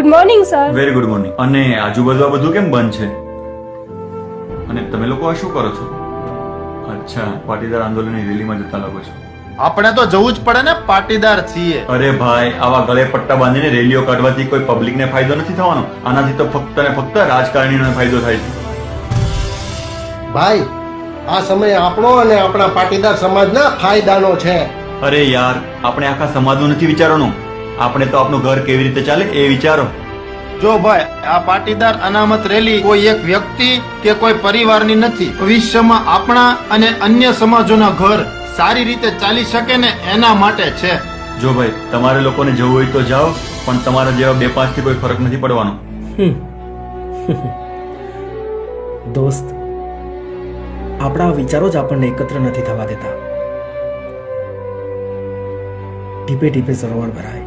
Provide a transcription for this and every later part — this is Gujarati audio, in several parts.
Good morning sir. Very good morning. અને આજુબાજુ આ બધું કેમ બંધ છે? અને તમે લોકો આ શું કરો છો? અચ્છા, પાટીદાર આંદોલનની રેલીમાં જતા લાગો છો. આપણે તો જવું જ પડે ને, પાટીદાર છીએ. અરે ભાઈ, આવા ગળે પટ્ટા બાંધીને રેલીઓ કાઢવાથી કોઈ પબ્લિકને ફાયદો નથી થવાનો. આનાથી તો ફક્ત ને ફક્ત રાજકારણીઓને ફાયદો થાય છે. ભાઈ, આ સમય આપણો અને આપણા પાટીદાર સમાજના ફાયદાનો છે. અરે યાર, આપણે આખા સમાજનું નથી વિચારવાનું. આપણે તો આપણું ઘર કેવી રીતે ચાલે એ વિચારો. જો ભાઈ, આ પાટીદાર અનામત રેલી કોઈ એક વ્યક્તિ કે કોઈ પરિવારની નથી. ભવિષ્યમાં આપણા અને અન્ય સમાજોના ઘર સારી રીતે ચાલી શકે ને એના માટે છે. જો ભાઈ, તમારે લોકોને જવું હોય તો જાઓ, પણ તમારા જેવા 2-5 થી કોઈ ફરક નથી પડવાનો. દોસ્ત, આપણા વિચારો જ આપણને એકત્ર નથી થવા દેતા. ટીપે ટીપે સરોવર ભરાય,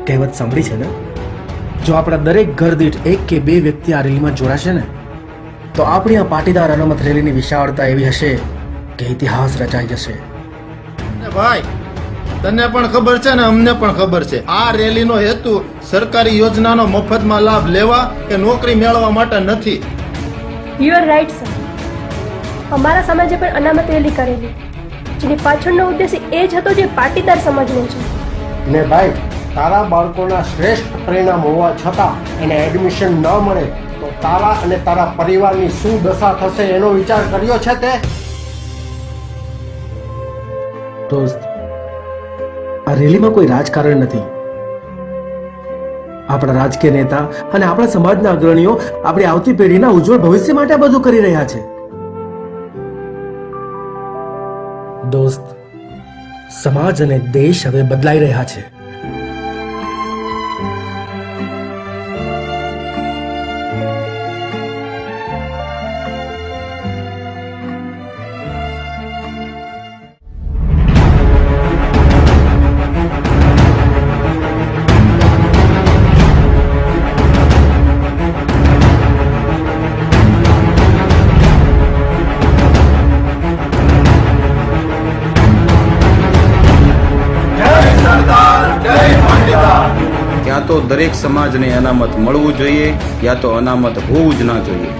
કહેવત સાંભળી છે ને? જો આપણા દરેક ઘર દીઠ 1 કે 2 વ્યક્તિ આ રેલીમાં જોડાશે ને, તો આપણી આ પાટીદાર અનામત રેલીની વિશાળતા એવી હશે કે ઇતિહાસ રચાઈ જશે. ભાઈ, તને પણ ખબર છે ને અમને પણ ખબર છે, આ રેલીનો હેતુ સરકારી યોજનાનો મફતમાં લાભ લેવા કે નોકરી મેળવવા માટે નથી. You are right sir. અમારા સમાજે પણ અનામત રેલી કરેલી, જેની પાછળનો ઉદ્દેશ્ય એ જ હતો જે પાટીદાર સમાજનો છે. ને ભાઈ, તારા બાળકોના શ્રેષ્ઠ પરિણામ હોવા છતાં એને એડમિશન ન મળે તો તારા અને તારા પરિવારની શું દશા થશે એનો વિચાર કર્યો છે તે? દોસ્ત, આ રેલીમાં કોઈ રાજકારણ નથી. આપણા રાજકીય નેતા અને આપણા સમાજના અગ્રણીઓ આપણી આવતી પેઢીના ઉજ્જવળ ભવિષ્ય માટે આ બધું કરી રહ્યા છે. દોસ્ત, સમાજ અને દેશ હવે બદલાઈ રહ્યા છે. ક્યાં તો દરેક સમાજને અનામત મળવું જોઈએ, યા તો અનામત હોવું જ ના જોઈએ.